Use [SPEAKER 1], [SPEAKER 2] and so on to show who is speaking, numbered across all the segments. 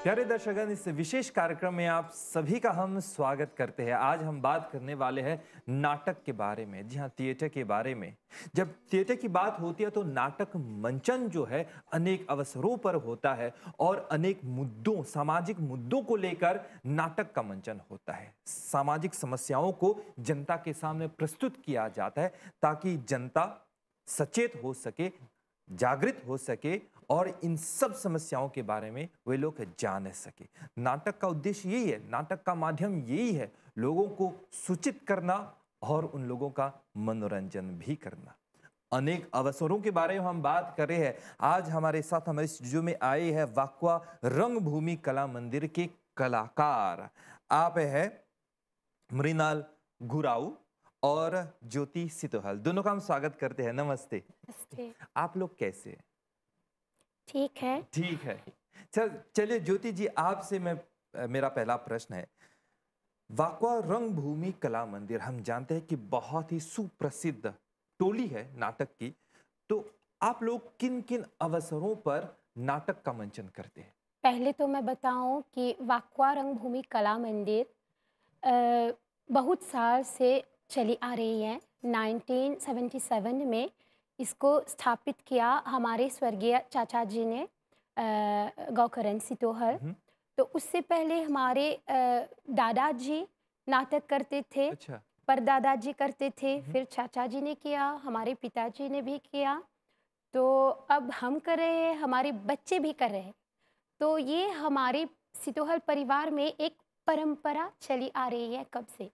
[SPEAKER 1] प्यारे दर्शकगण, इस विशेष कार्यक्रम में आप सभी का हम स्वागत करते हैं। आज हम बात करने वाले हैं नाटक के बारे में। जी हाँ, थिएटर के बारे में। जब थिएटर की बात होती है तो नाटक मंचन जो है अनेक अवसरों पर होता है और अनेक मुद्दों, सामाजिक मुद्दों को लेकर नाटक का मंचन होता है। सामाजिक समस्याओं को जनता के सामने प्रस्तुत किया जाता है ताकि जनता सचेत हो सके, जागृत हो सके और इन सब समस्याओं के बारे में वे लोग जान सके। नाटक का उद्देश्य यही है, नाटक का माध्यम यही है, लोगों को सूचित करना और उन लोगों का मनोरंजन भी करना। अनेक अवसरों के बारे में हम बात कर रहे हैं। आज हमारे साथ हमारे स्टूडियो में आए हैं वाकवा रंगभूमि कला मंदिर के कलाकार। आप है मृणाल गुराऊ और ज्योति सितोहल, दोनों का हम स्वागत करते हैं। नमस्ते।
[SPEAKER 2] नमस्ते।
[SPEAKER 1] आप लोग कैसे हैं?
[SPEAKER 2] ठीक है।
[SPEAKER 1] ठीक है। चलिए ज्योति जी, आपसे मेरा पहला प्रश्न है। वाकवा रंगभूमि कला मंदिर हम जानते हैं कि बहुत ही सुप्रसिद्ध टोली है नाटक की। तो आप लोग किन किन अवसरों पर नाटक का मंचन करते हैं?
[SPEAKER 2] पहले तो मैं बताऊं कि वाकवा रंगभूमि कला मंदिर बहुत साल से चली आ रही है। 1977 में इसको स्थापित किया हमारे स्वर्गीय चाचा जी ने, गौकरण सितोहल।
[SPEAKER 1] हम्म।
[SPEAKER 2] तो उससे पहले हमारे दादाजी नाटक करते थे,
[SPEAKER 1] अच्छा।
[SPEAKER 2] परदादाजी करते थे, फिर चाचा जी ने किया, हमारे पिताजी ने भी किया। तो अब हम कर रहे हैं, हमारे बच्चे भी कर रहे हैं। तो ये हमारे सितोहल परिवार में एक परंपरा चली आ रही है कब से।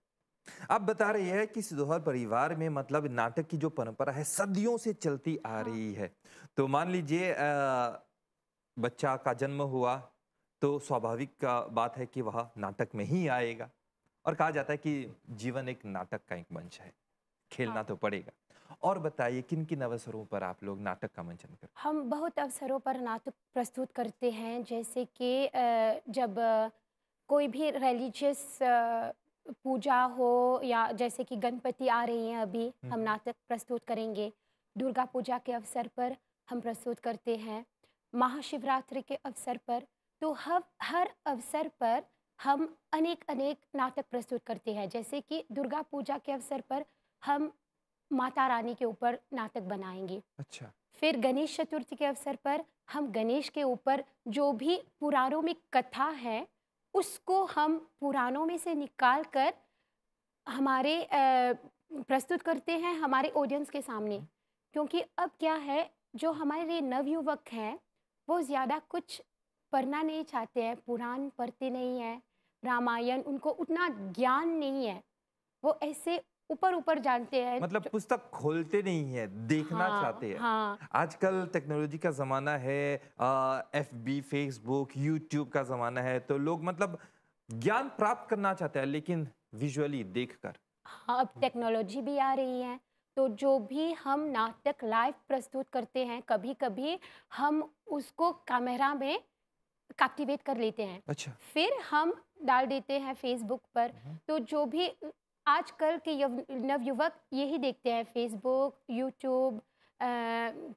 [SPEAKER 1] आप बता रही है कि सितोहल परिवार में मतलब नाटक की जो परंपरा है सदियों से चलती आ
[SPEAKER 2] हाँ।
[SPEAKER 1] रही है। तो मान लीजिए बच्चा का जन्म हुआ तो स्वाभाविक का बात है कि वह नाटक में ही आएगा। और कहा जाता है कि जीवन एक नाटक का एक मंच है, खेलना
[SPEAKER 2] हाँ।
[SPEAKER 1] तो पड़ेगा। और बताइए किन किन अवसरों पर आप लोग नाटक का मंचन करते
[SPEAKER 2] हम बहुत अवसरों पर नाटक प्रस्तुत करते हैं, जैसे कि जब कोई भी रिलीजियस पूजा हो, या जैसे कि गणपति आ रही हैं, अभी
[SPEAKER 1] हैं?
[SPEAKER 2] हम नाटक प्रस्तुत करेंगे। दुर्गा पूजा के अवसर पर हम प्रस्तुत करते हैं, महाशिवरात्रि के अवसर पर। तो हर अवसर पर हम अनेक अनेक नाटक प्रस्तुत करते हैं। जैसे कि दुर्गा पूजा के अवसर पर हम माता रानी के ऊपर नाटक बनाएंगे।
[SPEAKER 1] अच्छा।
[SPEAKER 2] फिर गणेश चतुर्थी के अवसर पर हम गणेश के ऊपर जो भी पुराणों में कथा है, उसको हम पुराणों में से निकाल कर हमारे प्रस्तुत करते हैं हमारे ऑडियंस के सामने। क्योंकि अब क्या है, जो हमारे नवयुवक हैं वो ज़्यादा कुछ पढ़ना नहीं चाहते हैं, पुराण पढ़ते नहीं हैं, रामायण उनको उतना ज्ञान नहीं है। वो ऐसे ऊपर ऊपर जानते हैं।
[SPEAKER 1] मतलब पुस्तक खोलते नहीं है, देखना
[SPEAKER 2] हाँ,
[SPEAKER 1] चाहते हैं।
[SPEAKER 2] हाँ।
[SPEAKER 1] आजकल टेक्नोलॉजी का जमाना है, एफबी, फेसबुक, यूट्यूब का जमाना है, तो लोग मतलब ज्ञान प्राप्त करना चाहते हैं लेकिन विजुअली देखकर।
[SPEAKER 2] हाँ, अब टेक्नोलॉजी भी आ रही है। तो जो भी हम नाटक लाइव प्रस्तुत करते हैं, कभी-कभी हम उसको कैमरा में कैप्टिवेट कर लेते हैं।
[SPEAKER 1] अच्छा।
[SPEAKER 2] फिर हम डाल देते हैं फेसबुक पर। तो जो भी आजकल के नवयुवक यही देखते हैं, फेसबुक, यूट्यूब,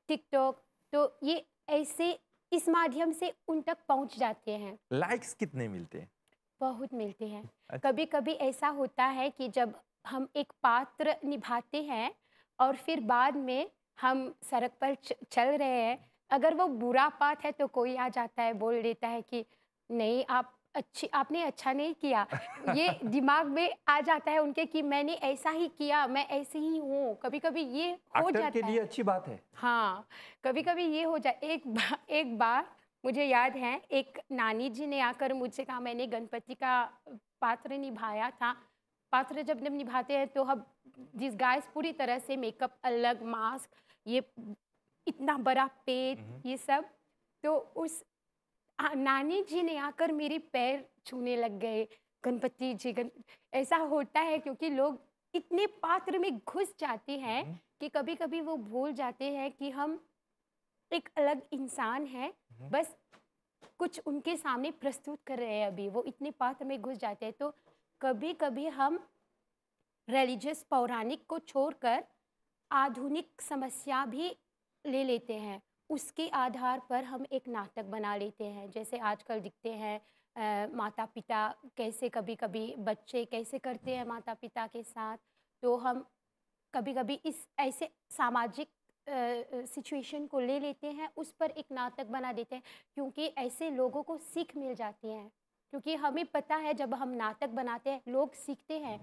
[SPEAKER 2] टिकटॉक। तो ये ऐसे इस माध्यम से उन तक पहुंच जाते हैं।
[SPEAKER 1] लाइक्स कितने मिलते हैं?
[SPEAKER 2] बहुत मिलते हैं।
[SPEAKER 1] अच्छा।
[SPEAKER 2] कभी-कभी ऐसा होता है कि जब हम एक पात्र निभाते हैं और फिर बाद में हम सड़क पर चल रहे हैं, अगर वो बुरा पात्र है तो कोई आ जाता है, बोल देता है कि नहीं, आपने अच्छा नहीं किया। ये दिमाग में आ जाता है उनके कि मैंने ऐसा ही किया, मैं ऐसे ही हूँ। कभी-कभी ये हो
[SPEAKER 1] एक्टर के
[SPEAKER 2] जाता
[SPEAKER 1] लिए
[SPEAKER 2] है।
[SPEAKER 1] अच्छी बात है।
[SPEAKER 2] हाँ, कभी-कभी ये हो जाए। एक बार मुझे याद है, एक नानी जी ने आकर मुझसे कहा, मैंने गणपति का पात्र निभाया था। पात्र जब जब निभाते हैं तो हम डिस्गाइज़ पूरी तरह से, मेकअप अलग, मास्क, ये इतना बड़ा पेट, ये सब। तो उस नानी जी ने आकर मेरे पैर छूने लग गए। गणपति जी ऐसा होता है क्योंकि लोग इतने पात्र में घुस जाते हैं कि कभी-कभी वो भूल जाते हैं कि हम एक अलग इंसान हैं, बस कुछ उनके सामने प्रस्तुत कर रहे हैं अभी। वो इतने पात्र में घुस जाते हैं। तो कभी-कभी हम रिलीजियस, पौराणिक को छोड़कर आधुनिक समस्या भी ले लेते हैं। उसके आधार पर हम एक नाटक बना लेते हैं। जैसे आजकल दिखते हैं माता पिता कैसे, कभी कभी बच्चे कैसे करते हैं माता पिता के साथ, तो हम कभी कभी इस ऐसे सामाजिक सिचुएशन को ले लेते हैं, उस पर एक नाटक बना देते हैं, क्योंकि ऐसे लोगों को सीख मिल जाती है। क्योंकि हमें पता है जब हम नाटक बनाते हैं लोग सीखते हैं।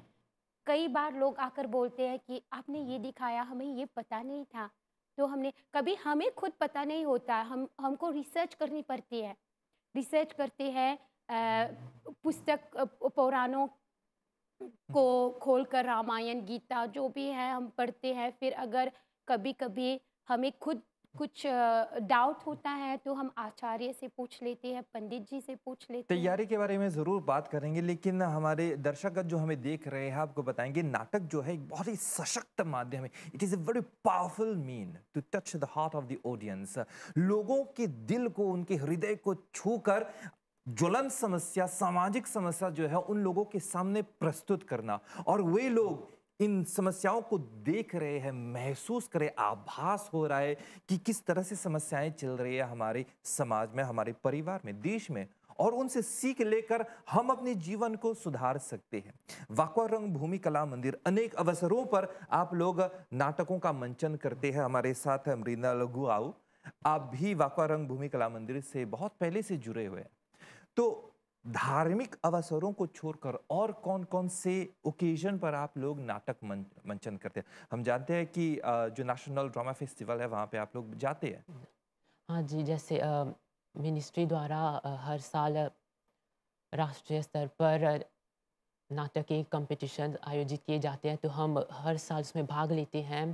[SPEAKER 2] कई बार लोग आकर बोलते हैं कि आपने ये दिखाया, हमें ये पता नहीं था। तो हमने कभी, हमें खुद पता नहीं होता, हमको रिसर्च करनी पड़ती है। रिसर्च करते हैं पुस्तक पुराणों को खोलकर, रामायण गीता जो भी है हम पढ़ते हैं। फिर अगर कभी कभी हमें खुद कुछ डाउट होता है तो हम आचार्य से पूछ लेते हैं, पंडित जी से पूछ लेते हैं।
[SPEAKER 1] तैयारी के बारे में ज़रूर बात करेंगे, लेकिन हमारे दर्शक जो हमें देख रहे हैं आपको बताएंगे, नाटक जो है एक बहुत ही सशक्त माध्यम है। It is a very powerful mean to touch the heart of the audience. लोगों के दिल को, उनके हृदय को छूकर ज्वलन समस्या, सामाजिक समस्या जो है उन लोगों के सामने प्रस्तुत करना, और वे लोग इन समस्याओं को देख रहे हैं, महसूस करें, आभास हो रहा है कि किस तरह से समस्याएं चल रही है हमारे समाज में, हमारे परिवार में, देश में, और उनसे सीख लेकर हम अपने जीवन को सुधार सकते हैं। वाकवा रंगभूमि कला मंदिर अनेक अवसरों पर आप लोग नाटकों का मंचन करते हैं। हमारे साथ मृणाल गुआऊ, आप भी वाकवा रंगभूमि कला मंदिर से बहुत पहले से जुड़े हुए हैं। तो धार्मिक अवसरों को छोड़कर और कौन-कौन से ओकेजन पर आप लोग नाटक मंचन करते हैं? हम जानते हैं कि जो नेशनल ड्रामा फेस्टिवल है वहाँ पे आप लोग जाते हैं।
[SPEAKER 3] हाँ जी, जैसे मिनिस्ट्री द्वारा हर साल राष्ट्रीय स्तर पर नाटक के कंपटीशन आयोजित किए जाते हैं, तो हम हर साल उसमें भाग लेते हैं।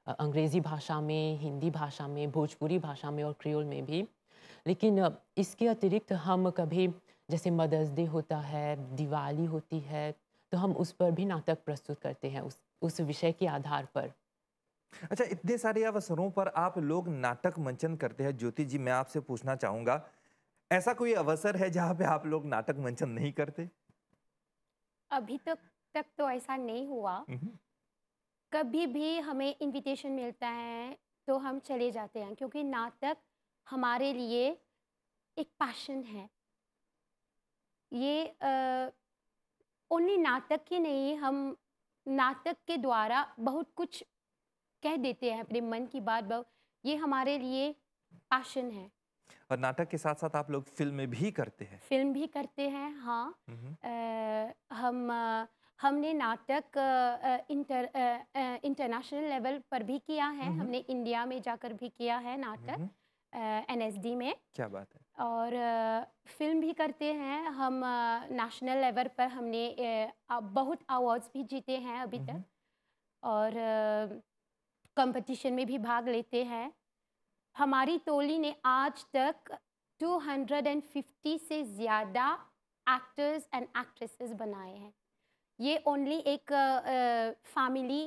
[SPEAKER 3] अंग्रेज़ी भाषा में, हिंदी भाषा में, भोजपुरी भाषा में और क्रियोल में भी। लेकिन इसके अतिरिक्त हम कभी, जैसे मदर्स डे होता है, दिवाली होती है, तो हम उस पर भी नाटक प्रस्तुत करते हैं, उस विषय के आधार पर।
[SPEAKER 1] अच्छा, इतने सारे अवसरों पर आप लोग नाटक मंचन करते हैं। ज्योति जी, मैं आपसे पूछना चाहूँगा, ऐसा कोई अवसर है जहाँ पे आप लोग नाटक मंचन नहीं करते?
[SPEAKER 2] अभी तक तो ऐसा नहीं हुआ।
[SPEAKER 1] उहुँ।
[SPEAKER 2] कभी भी हमें इनविटेशन मिलता है तो हम चले जाते हैं, क्योंकि नाटक हमारे लिए एक पैशन है। ये ओनली नाटक ही नहीं, हम नाटक के द्वारा बहुत कुछ कह देते हैं, अपने मन की बात। ये हमारे लिए पैशन है।
[SPEAKER 1] और नाटक के साथ-साथ आप लोग फ़िल्में भी करते हैं।
[SPEAKER 2] फिल्म भी करते हैं, हाँ।
[SPEAKER 1] उहुँ।
[SPEAKER 2] हमने नाटक इंटरनेशनल लेवल पर भी किया है।
[SPEAKER 1] उहुँ।
[SPEAKER 2] हमने इंडिया में जाकर भी किया है नाटक,
[SPEAKER 1] उहुँ।
[SPEAKER 2] एनएसडी में।
[SPEAKER 1] क्या बात है!
[SPEAKER 2] और फिल्म भी करते हैं हम। नेशनल लेवल पर हमने बहुत अवार्ड्स भी जीते हैं अभी तक।
[SPEAKER 1] उहुँ।
[SPEAKER 2] और कंपटीशन में भी भाग लेते हैं। हमारी टोली ने आज तक 250 से ज़्यादा एक्टर्स एंड एक्ट्रेसेस बनाए हैं। ये ओनली एक फैमिली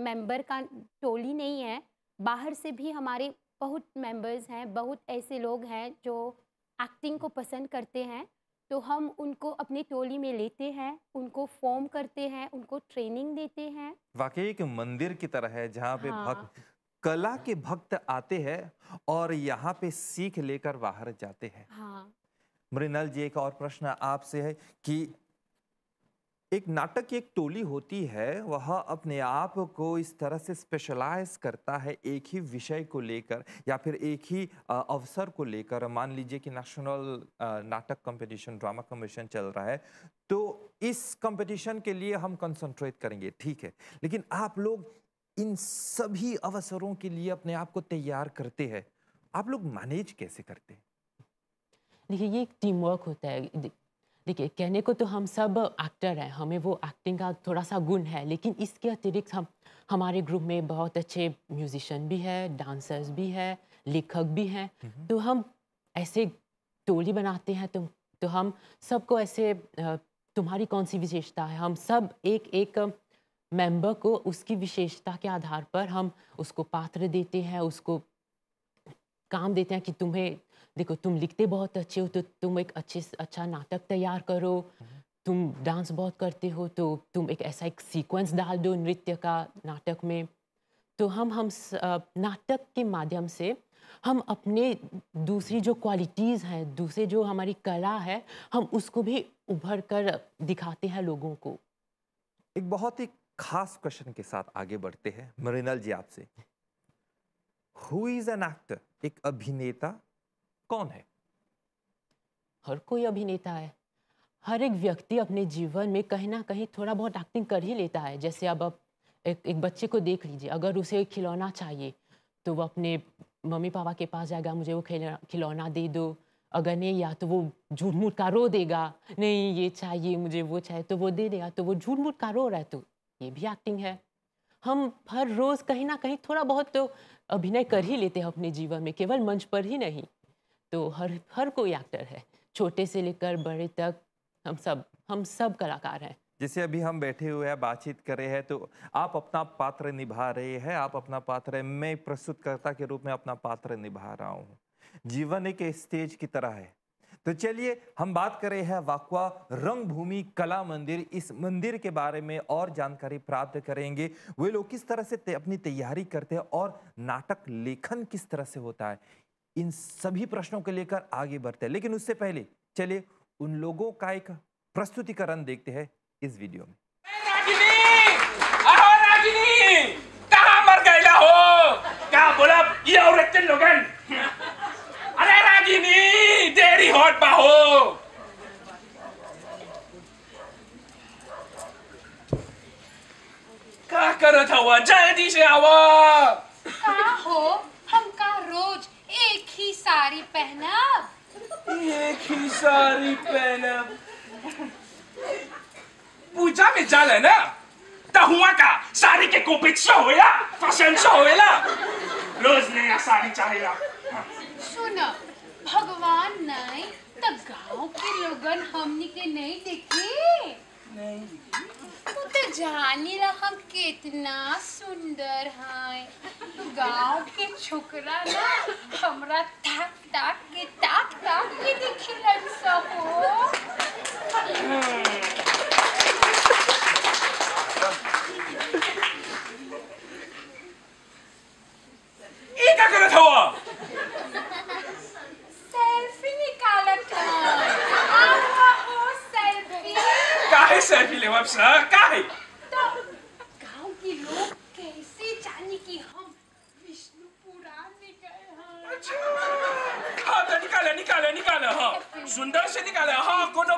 [SPEAKER 2] मेंबर का टोली नहीं है, बाहर से भी हमारे बहुत मेंबर्स हैं, बहुत ऐसे लोग हैं जो एक्टिंग को पसंद करते हैं। तो हम उनको अपनी टोली में लेते हैं, उनको फॉर्म करते हैं, उनको ट्रेनिंग देते हैं।
[SPEAKER 1] वाक़ई एक मंदिर की तरह है जहाँ पे
[SPEAKER 2] हाँ,
[SPEAKER 1] कला के भक्त आते हैं और यहाँ पे सीख लेकर बाहर जाते हैं।
[SPEAKER 2] हाँ।
[SPEAKER 1] मृणाल जी, एक और प्रश्न आपसे है कि एक नाटक की एक टोली होती है, वह अपने आप को इस तरह से स्पेशलाइज़ करता है एक ही विषय को लेकर या फिर एक ही अवसर को लेकर। मान लीजिए कि नेशनल नाटक कॉम्पिटिशन, ड्रामा कॉम्पिटिशन चल रहा है, तो इस कॉम्पिटिशन के लिए हम कंसंट्रेट करेंगे, ठीक है। लेकिन आप लोग इन सभी अवसरों के लिए अपने आप को तैयार करते हैं। आप लोग मैनेज कैसे करते हैं?
[SPEAKER 3] देखिए, ये एक टीम वर्क होता है। देखिए, कहने को तो हम सब एक्टर हैं, हमें वो एक्टिंग का थोड़ा-सा गुण है, लेकिन इसके अतिरिक्त हमारे ग्रुप में बहुत अच्छे म्यूज़िशियन भी हैं, डांसर्स भी हैं, लेखक भी हैं।
[SPEAKER 1] हुँ।
[SPEAKER 3] तो हम ऐसे टोली बनाते हैं, तो हम सबको ऐसे तुम्हारी कौन-सी विशेषता है, हम सब एक-एक मेंबर को उसकी विशेषता के आधार पर हम उसको पात्र देते हैं, उसको काम देते हैं कि तुम्हें, देखो, तुम लिखते बहुत अच्छे हो, तो तुम एक अच्छा नाटक तैयार करो। तुम डांस बहुत करते हो, तो तुम एक ऐसा एक सीक्वेंस डाल दो नृत्य का नाटक में। तो हम नाटक के माध्यम से हम अपने दूसरी जो क्वालिटीज़ हैं, दूसरे जो हमारी कला है, हम उसको भी उभर कर दिखाते हैं लोगों को।
[SPEAKER 1] एक बहुत ही खास क्वेश्चन के साथ आगे बढ़ते हैं मृणाल जी आपसे। Who is an actor? एक अभिनेता कौन है?
[SPEAKER 3] हर कोई अभिनेता है। हर एक व्यक्ति अपने जीवन में कहीं न कहीं थोड़ा बहुत एक्टिंग कर ही लेता है। जैसे अब आप एक बच्चे को देख लीजिए, अगर उसे एक खिलौना चाहिए, तो वो अपने मम्मी-पापा के पास जाएगा, मुझे वो खिलौना दे दो। अगर नहीं या तो वो झूठ-मूठ का रो देगा, नहीं ये चाहिए, मुझे वो चाहिए, तो वो दे देगा, तो वो झूठ-मूठ का रो रहा है, तो ये भी एक्टिंग है। हम हर रोज़ कहीं न कहीं थोड़ा बहुत तो अभिनय कर ही लेते हैं अपने जीवन में, केवल मंच पर ही नहीं। तो हर हर कोई एक्टर है, छोटे से लेकर बड़े तक हम सब कलाकार हैं।
[SPEAKER 1] जैसे अभी हम बैठे हुए हैं, बातचीत कर रहे हैं, तो आप अपना पात्र निभा रहे हैं, आप अपना पात्र, मैं प्रस्तुतकर्ता के रूप में अपना पात्र निभा रहा हूँ। जीवन एक स्टेज की तरह है। तो चलिए हम बात कर रहे हैं वाकवा रंगभूमि कला मंदिर, इस मंदिर के बारे में और जानकारी प्राप्त करेंगे। वे लोग किस तरह से अपनी तैयारी करते हैं और नाटक लेखन किस तरह से होता है, इन सभी प्रश्नों को लेकर आगे बढ़ते हैं। लेकिन उससे पहले चलिए उन लोगों का एक प्रस्तुतिकरण देखते हैं इस वीडियो में।
[SPEAKER 4] रागिनी! अहो रागिनी! कहाँ मर गईला हो? क्या बोला ये औरतें लोगन? अरे रागिनी! देरी होत बा हो। क्या करत हवा? जल्दी से आवा।
[SPEAKER 5] का हो हमका रोज एक ही साड़ी पहनब।
[SPEAKER 4] एक ही साड़ी पहनब। पूजा में जाला ना, त हुआ का साड़ी के कॉम्पिटिशन होएला, फैशन शो होएला। रोज नया साड़ी चाहिए।
[SPEAKER 5] सुन भगवान नहीं तो गांव के लोगन हमनी के नहीं देखे। तू तो जानी ला हम कितना सुंदर हैं। तू गांव के छोकरा ना हमरा ताक ताक के दिखिलन सब हो।
[SPEAKER 4] ये क्या करत हवा?
[SPEAKER 5] सेल्फी निकालत हन। आवा हो सेल्फी।
[SPEAKER 4] काहे सेल्फी लेवब सर? काहे?
[SPEAKER 5] तो गांव के लोग कैसे जाने कि हम विष्णु पुराण में गए हैं।
[SPEAKER 4] अच्छा। हाँ तो निकाले हाँ। सुंदर से निकाले हाँ। कोनो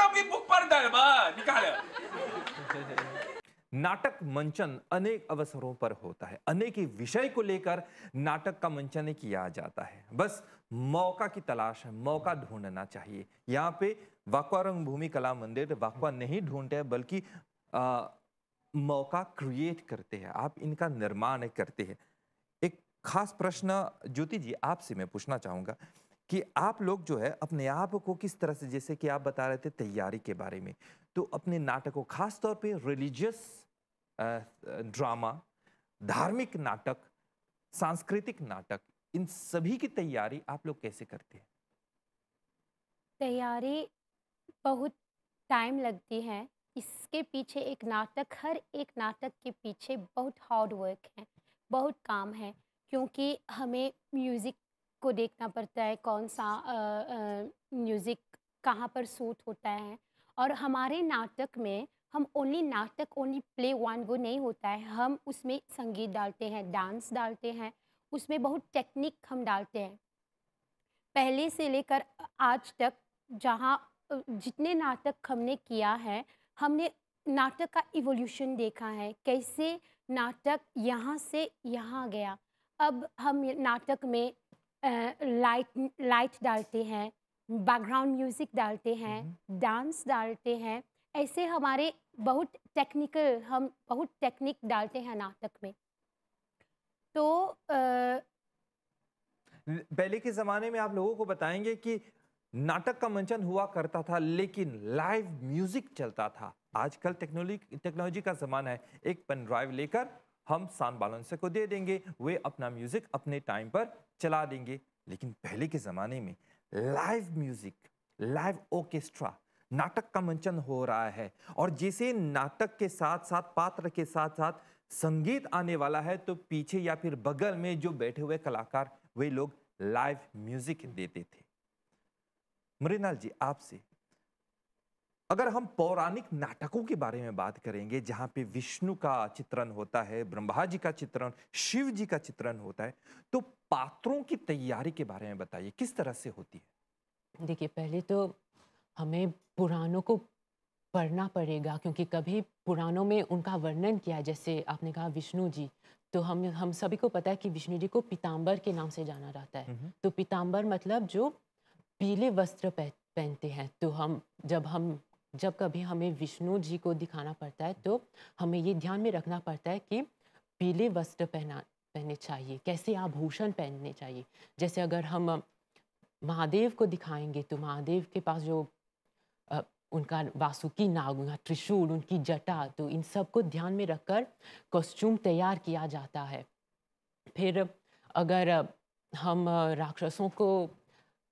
[SPEAKER 4] भी बुक पर डलबा निकाले।
[SPEAKER 1] नाटक मंचन अनेक अवसरों पर होता है, अनेक ही विषय को लेकर नाटक का मंचन किया जाता है। बस मौका की तलाश है, मौका ढूंढना चाहिए। यहाँ पे वाकवा रंगभूमि कला मंदिर वाकवा नहीं ढूंढते हैं, बल्कि मौका क्रिएट करते हैं, आप इनका निर्माण करते हैं। एक खास प्रश्न ज्योति जी आपसे मैं पूछना चाहूंगा कि आप लोग जो है अपने आप को किस तरह से, जैसे कि आप बता रहे थे तैयारी के बारे में, तो अपने नाटकों खास तौर पे रिलीजियस ड्रामा, धार्मिक नाटक, सांस्कृतिक नाटक, इन सभी की तैयारी आप लोग कैसे करते हैं?
[SPEAKER 2] तैयारी बहुत टाइम लगती है। इसके पीछे हर एक नाटक के पीछे बहुत हार्ड वर्क है, बहुत काम है, क्योंकि हमें म्यूज़िक को देखना पड़ता है, कौन सा म्यूज़िक कहाँ पर सूट होता है। और हमारे नाटक में हम ओनली प्ले वन गो नहीं होता है, हम उसमें संगीत डालते हैं, डांस डालते हैं, उसमें बहुत टेक्निक हम डालते हैं। पहले से लेकर आज तक जहाँ जितने नाटक हमने किया है, हमने नाटक का इवोल्यूशन देखा है, कैसे नाटक यहाँ से यहाँ गया। अब हम नाटक में लाइट डालते हैं, बैकग्राउंड म्यूज़िक डालते हैं, डांस डालते हैं, ऐसे हमारे हम बहुत टेक्निक डालते हैं नाटक में। तो
[SPEAKER 1] पहले के जमाने में आप लोगों को बताएंगे कि नाटक का मंचन हुआ करता था, लेकिन लाइव म्यूजिक चलता था। आजकल टेक्नोलॉजी का जमाना है, एक पेन ड्राइव लेकर हम साउंड बालांसर को दे देंगे, वे अपना म्यूजिक अपने टाइम पर चला देंगे। लेकिन पहले के जमाने में लाइव म्यूजिक, लाइव ऑर्केस्ट्रा, नाटक का मंचन हो रहा है, और जैसे नाटक के साथ साथ पात्र के साथ साथ संगीत आने वाला है तो पीछे या फिर बगल में जो बैठे हुए कलाकार वे लोग लाइव म्यूजिक देते थे। मृणाल जी, आपसे अगर हम पौराणिक नाटकों के बारे में बात करेंगे जहां पे विष्णु का चित्रण होता है, ब्रह्मा जी का चित्रण, शिव जी का चित्रण होता है, तो पात्रों की तैयारी के बारे में बताइए, किस तरह से होती है?
[SPEAKER 3] देखिए, पहले तो हमें पुराणों को पढ़ना पड़ेगा, क्योंकि कभी पुराणों में उनका वर्णन किया है। जैसे आपने कहा विष्णु जी, तो हम सभी को पता है कि विष्णु जी को पीताम्बर के नाम से जाना जाता है। तो पीताम्बर मतलब जो पीले वस्त्र पहनते हैं। तो जब कभी हमें विष्णु जी को दिखाना पड़ता है तो हमें ये ध्यान में रखना पड़ता है कि पीले वस्त्र पहनने चाहिए, कैसे आभूषण पहनने चाहिए। जैसे अगर हम महादेव को दिखाएंगे तो महादेव के पास जो उनका वासुकी नाग, उनका त्रिशूल, उनकी जटा, तो इन सब को ध्यान में रखकर कॉस्ट्यूम तैयार किया जाता है। फिर अगर हम राक्षसों को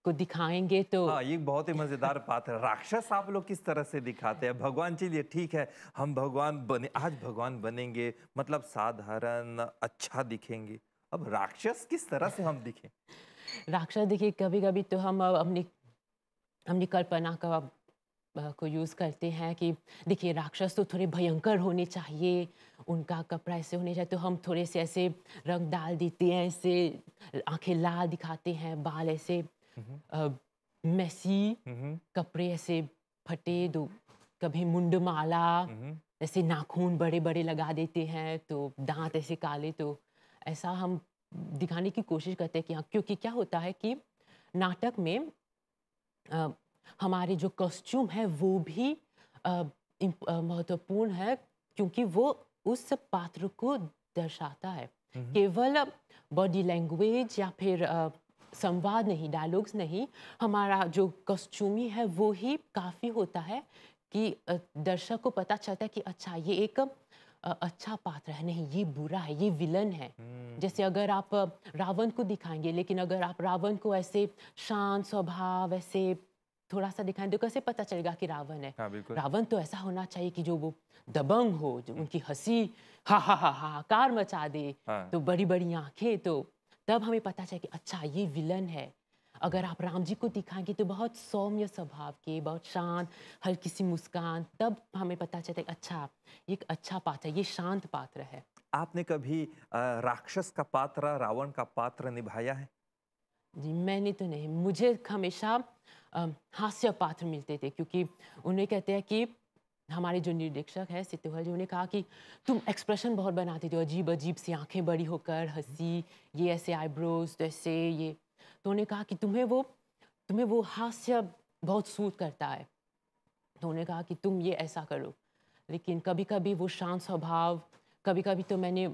[SPEAKER 3] दिखाएंगे तो
[SPEAKER 1] हाँ, ये बहुत ही मजेदार बात है। राक्षस आप लोग किस तरह से दिखाते हैं? भगवान, चलिए ठीक है, हम आज भगवान बनेंगे, मतलब साधारण अच्छा दिखेंगे। अब राक्षस किस तरह से हम दिखें?
[SPEAKER 3] राक्षस देखिए, कभी कभी तो हम अपनी कल्पना को यूज़ करते हैं कि देखिए राक्षस तो थोड़े भयंकर होने चाहिए, उनका कपड़ा ऐसे होने चाहिए, तो हम थोड़े से ऐसे रंग डाल देते हैं, ऐसे आंखें लाल दिखाते हैं, बाल ऐसे मेसी, कपड़े ऐसे फटे, तो कभी मुंडमाला, ऐसे नाखून बड़े बड़े लगा देते हैं, तो दांत ऐसे काले, तो ऐसा हम दिखाने की कोशिश करते हैं कि हाँ, क्योंकि क्या होता है कि नाटक में हमारे जो कॉस्ट्यूम है वो भी महत्वपूर्ण है, क्योंकि वो उस पात्र को दर्शाता है। केवल बॉडी लैंग्वेज या फिर संवाद नहीं, डायलॉग्स नहीं, हमारा जो कॉस्ट्यूमी है वो ही काफ़ी होता है कि दर्शक को पता चलता है कि अच्छा ये एक अच्छा पात्र है, नहीं ये बुरा है, ये विलन है। जैसे अगर आप रावण को दिखाएंगे, लेकिन अगर आप रावण को ऐसे शांत स्वभाव ऐसे थोड़ा सा दिखाएं तो कैसे पता चलेगा कि रावण है?
[SPEAKER 1] हाँ, बिल्कुल।
[SPEAKER 3] रावण तो ऐसा होना चाहिए कि जो वो दबंग हो, जो उनकी हंसी हाहाकार मचा दे,
[SPEAKER 1] हाँ।
[SPEAKER 3] तो बड़ी बड़ी आंखें, तो तब हमें पता चले कि अच्छा ये विलन है। अगर आप राम जी को दिखाएंगे तो बहुत सौम्य स्वभाव के, बहुत शांत, हल्की सी मुस्कान, तब हमें पता चलता है कि अच्छा ये एक अच्छा पात्र है, ये शांत पात्र है।
[SPEAKER 1] आपने कभी राक्षस का पात्र, रावण का पात्र निभाया है?
[SPEAKER 3] जी, मैंने तो नहीं, मुझे हमेशा हास्य पात्र मिलते थे, क्योंकि उन्हें कहते हैं कि हमारे जो निर्देशक है सितोहर जी, उन्हें कहा कि तुम एक्सप्रेशन बहुत बनाते थे, अजीब अजीब सी आंखें बड़ी होकर, हंसी, ये ऐसे आईब्रोज, तो ऐसे ये, तो उन्हें कहा कि तुम्हें वो हास्य बहुत सूट करता है, तो उन्हें कहा कि तुम ये ऐसा करो। लेकिन कभी कभी वो शांत स्वभाव, कभी कभी तो मैंने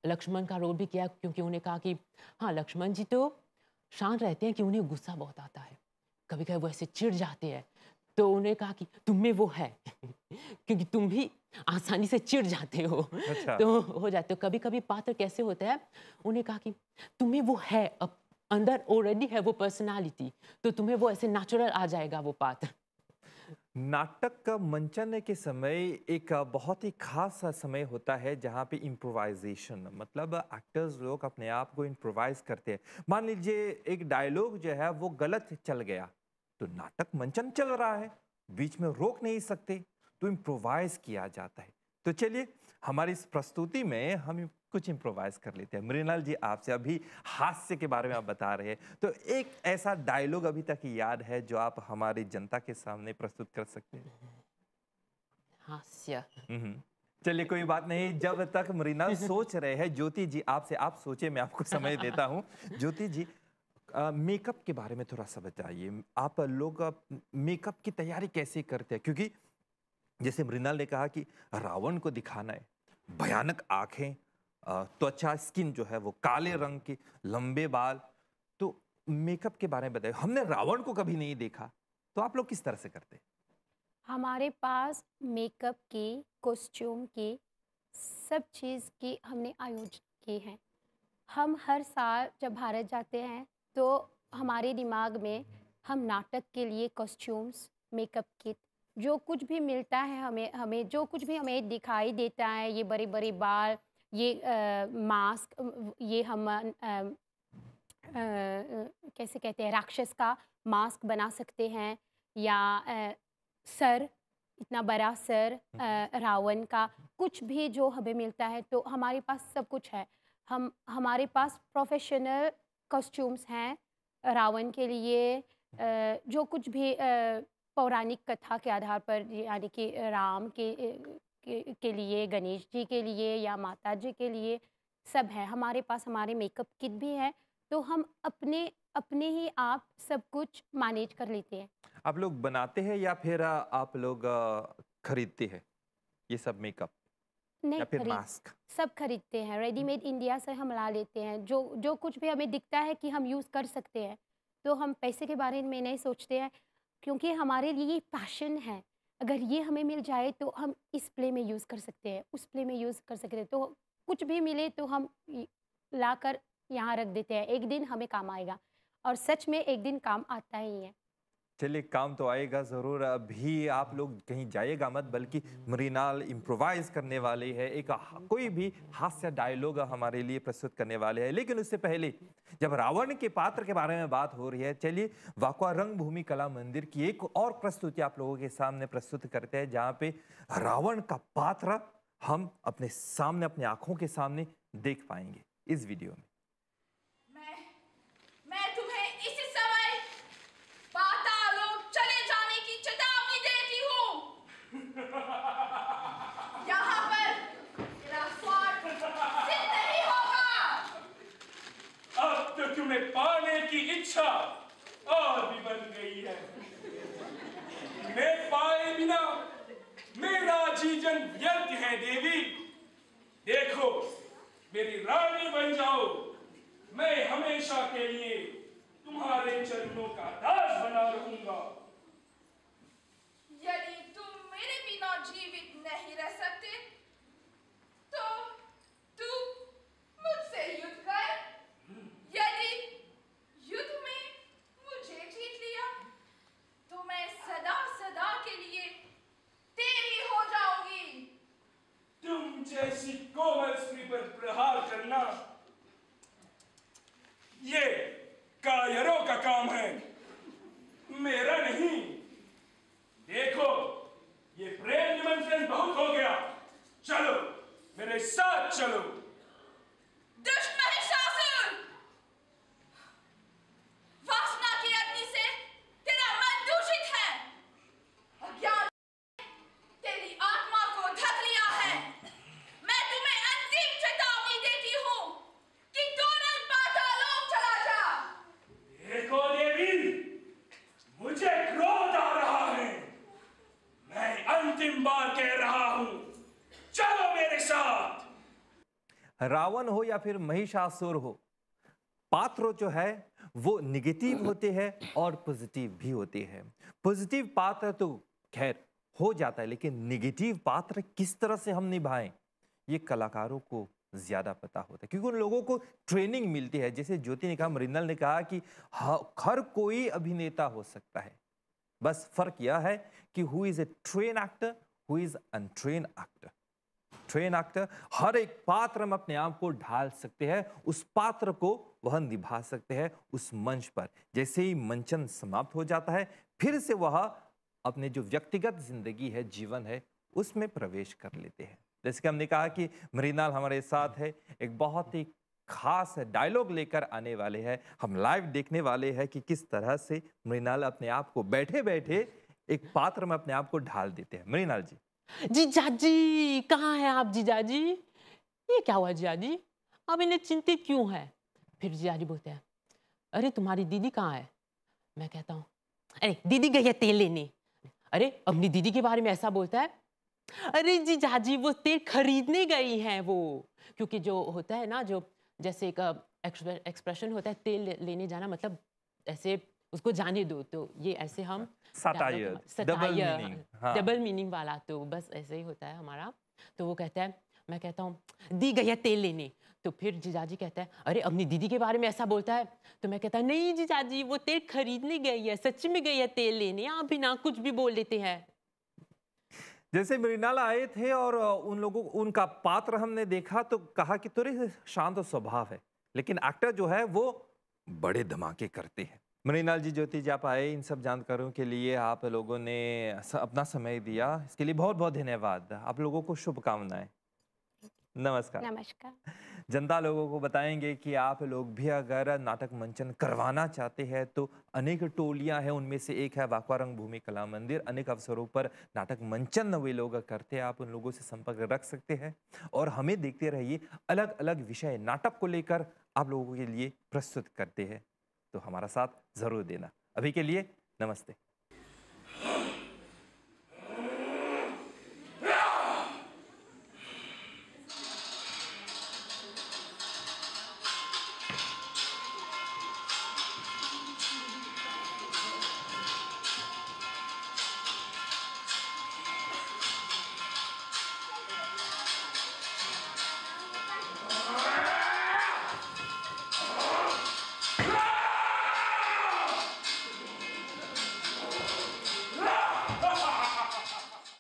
[SPEAKER 3] लक्ष्मण का रोल भी किया, क्योंकि उन्हें कहा कि हाँ लक्ष्मण जी तो शांत रहते हैं कि उन्हें गुस्सा बहुत आता है, कभी कभी वो ऐसे चिढ़ जाते हैं, तो उन्हें कहा कि तुम में वो है क्योंकि तुम भी आसानी से चिढ़ जाते हो।
[SPEAKER 1] अच्छा।
[SPEAKER 3] तो हो जाते हो। कभी कभी पात्र कैसे होता है, उन्हें कहा कि तुम्हें वो है, अब अंदर ऑलरेडी है वो पर्सनालिटी, तो तुम्हें वो ऐसे नेचुरल आ जाएगा वो पात्र।
[SPEAKER 1] नाटक का मंचन के समय एक बहुत ही खास समय होता है जहाँ पे इम्प्रोवाइजेशन, मतलब एक्टर्स लोग अपने आप को इम्प्रोवाइज करते हैं। मान लीजिए एक डायलॉग जो है वो गलत चल गया, तो नाटक मंचन चल रहा है, बीच में रोक नहीं सकते, तो इम्प्रोवाइज किया जाता है। तो चलिए हमारी इस प्रस्तुति में हम कुछ इम्प्रोवाइज कर लेते हैं। मृणाल जी, आपसे अभी हास्य के बारे में आप बता रहे हैं, तो एक ऐसा डायलॉग अभी तक याद है जो आप हमारी जनता के सामने प्रस्तुत कर सकते हैं?
[SPEAKER 3] हास्य।
[SPEAKER 1] चलिए कोई बात नहीं, जब तक मृणाल सोच रहे हैं, ज्योति जी आपसे, आप सोचे, मैं आपको समय देता हूँ। ज्योति जी, मेकअप के बारे में थोड़ा सा बताइए। आप लोग मेकअप की तैयारी कैसे करते हैं? क्योंकि जैसे मृणाल ने कहा कि रावण को दिखाना है, भयानक आंखें, त्वचा, स्किन जो है वो काले रंग की, लंबे बाल, तो मेकअप के बारे में बताइए। हमने रावण को कभी नहीं देखा, तो आप लोग किस तरह से करते हैं?
[SPEAKER 2] हमारे पास मेकअप की, कॉस्ट्यूम की, सब चीज़ की हमने आयोजन की है। हम हर साल जब भारत जाते हैं तो हमारे दिमाग में हम नाटक के लिए कॉस्ट्यूम्स, मेकअप किट, जो कुछ भी मिलता है हमें जो कुछ भी हमें दिखाई देता है, ये बड़े बड़े बाल, ये मास्क, ये हम कैसे कहते हैं, राक्षस का मास्क बना सकते हैं, या सर, इतना बड़ा सर रावण का, कुछ भी जो हमें मिलता है तो हमारे पास सब कुछ है। हमारे पास प्रोफेशनल कॉस्ट्यूम्स हैं रावण के लिए, जो कुछ भी पौराणिक कथा के आधार पर, यानी कि राम के लिए, गणेश जी के लिए या माता जी के लिए, सब है हमारे पास। हमारे मेकअप किट भी है, तो हम अपने ही आप सब कुछ मैनेज कर लेते हैं।
[SPEAKER 1] आप लोग बनाते हैं या फिर आप लोग खरीदते हैं ये सब मेकअप
[SPEAKER 2] नहीं,
[SPEAKER 1] या फिर मास्क?
[SPEAKER 2] सब खरीदते हैं, रेडीमेड इंडिया से हम ला लेते हैं। जो कुछ भी हमें दिखता है कि हम यूज़ कर सकते हैं, तो हम पैसे के बारे में नहीं सोचते हैं, क्योंकि हमारे लिए पैशन है। अगर ये हमें मिल जाए तो हम इस प्ले में यूज़ कर सकते हैं, उस प्ले में यूज़ कर सकते हैं, तो कुछ भी मिले तो हम ला कर यहाँ रख देते हैं। एक दिन हमें काम आएगा, और सच में एक दिन काम आता ही है।
[SPEAKER 1] चलिए, काम तो आएगा ज़रूर। अभी आप लोग कहीं जाइएगा मत, बल्कि मृणाल इम्प्रोवाइज करने वाले हैं, एक कोई भी हास्य डायलॉग हमारे लिए प्रस्तुत करने वाले हैं। लेकिन उससे पहले, जब रावण के पात्र के बारे में बात हो रही है, चलिए वाकवा रंगभूमि कला मंदिर की एक और प्रस्तुति आप लोगों के सामने प्रस्तुत करते हैं, जहाँ पे रावण का पात्र हम अपने सामने, अपनी आंखों के सामने देख पाएंगे इस वीडियो में।
[SPEAKER 5] मैं तुम्हें इसी समय पातालोक चले जाने की चेतावनी देती हूँ। यहाँ पर तेरा स्वार्थ सिद्ध नहीं होगा।
[SPEAKER 4] अब तो तुम्हें पाने की इच्छा और भी बन गई है। मैं पाए बिना मेरा जीवन व्यर्थ है देवी। देखो, मेरी रानी बन जाओ, मैं हमेशा के लिए तुम्हारे चरणों का दास बना रहूंगा।
[SPEAKER 5] यदि तुम मेरे बिना जीवित नहीं रह सकते, तो तुम मुझसे युद्ध कर। यदि युद्ध में मुझे जीत लिया, तो मैं सदा सदा के लिए तेरी हो जाऊंगी।
[SPEAKER 4] तुम जैसी कोमल स्त्री पर प्रहार करना ये कायरों का काम है, मेरा नहीं। देखो, ये प्रेम निमंत्रण बहुत हो गया। चलो, मेरे साथ चलो।
[SPEAKER 5] दुष्ट महिषासुर, वासना की अग्नि से तेरा मन दूषित है। अज्ञान तेरी आत्मा को ढक लिया है। मैं तुम्हें अंतिम चेतावनी देती हूँ कि तुरंत पातालोक चला जा।
[SPEAKER 4] देखो देवी, मुझे क्रोध आ रहा है। मैं अंतिम बार कह रहा हूं, चलो मेरे साथ।
[SPEAKER 1] रावण हो या फिर महिषासुर हो, पात्र जो है वो निगेटिव होते हैं और पॉजिटिव भी होते हैं। पॉजिटिव पात्र तो खैर हो जाता है, लेकिन निगेटिव पात्र किस तरह से हम निभाएं, ये कलाकारों को ज्यादा पता होता है, क्योंकि उन लोगों को ट्रेनिंग मिलती है। जैसे ज्योति ने कहा, मृणाल ने कहा कि हर कोई अभिनेता हो सकता है, बस फर्क यह है कि who is a train actor, who is untrain actor. Train actor हर एक पात्र में अपने आप को ढाल सकते हैं, उस पात्र को वह निभा सकते हैं उस मंच पर। जैसे ही मंचन समाप्त हो जाता है, फिर से वह अपने जो व्यक्तिगत जिंदगी है, जीवन है, उसमें प्रवेश कर लेते हैं। जैसे कि हमने कहा कि मृणाल हमारे साथ है, एक बहुत ही खास डायलॉग लेकर आने वाले हैं। हम लाइव देखने वाले हैं कि किस तरह से मृणाल अपने आप को बैठे बैठे एक पात्र में अपने आप को ढाल देते हैं। मृणाल जी।
[SPEAKER 3] जीजाजी, कहाँ हैं आप जीजाजी? ये क्या हुआ जीजाजी? आप इन्हें चिंतित क्यों है? फिर जीजाजी बोलते हैं, अरे तुम्हारी दीदी कहाँ है? मैं कहता हूँ, अरे दीदी गई है तेल लेने। अरे अपनी दीदी के बारे में ऐसा बोलता है? अरे जीजाजी, वो तेल खरीदने गई हैं वो। क्योंकि जो होता है ना, जो जैसे एक एक्सप्रेशन होता है, तेल लेने जाना, मतलब ऐसे उसको जाने दो, तो ये ऐसे हम डबल मीनिंग वाला, तो बस ऐसे ही होता है हमारा। तो वो कहता है, मैं कहता हूँ दी गई है तेल लेने, तो फिर जीजाजी कहता है, अरे अपनी दीदी के बारे में ऐसा बोलता है? तो मैं कहता नहीं जीजाजी, वो तेल खरीदने गई है, सच में गई है तेल लेने, आप बिना कुछ भी बोल देते हैं।
[SPEAKER 1] जैसे मृणाल आए थे और उन लोगों उनका पात्र हमने देखा तो कहा कि थोड़े शांत स्वभाव है, लेकिन एक्टर जो है वो बड़े धमाके करते हैं। मृणाल जी, ज्योति जी, आप आए, इन सब जानकारियों के लिए आप लोगों ने अपना समय दिया, इसके लिए बहुत बहुत धन्यवाद। आप लोगों को शुभकामनाएं। नमस्कार।
[SPEAKER 2] नमस्कार।
[SPEAKER 1] जनता लोगों को बताएंगे कि आप लोग भी अगर नाटक मंचन करवाना चाहते हैं तो अनेक टोलियां हैं, उनमें से एक है वाकवा रंगभूमि कला मंदिर। अनेक अवसरों पर नाटक मंचन वे लोग करते हैं, आप उन लोगों से संपर्क रख सकते हैं और हमें देखते रहिए। अलग अलग विषय नाटक को लेकर आप लोगों के लिए प्रस्तुत करते हैं, तो हमारा साथ जरूर देना। अभी के लिए नमस्ते।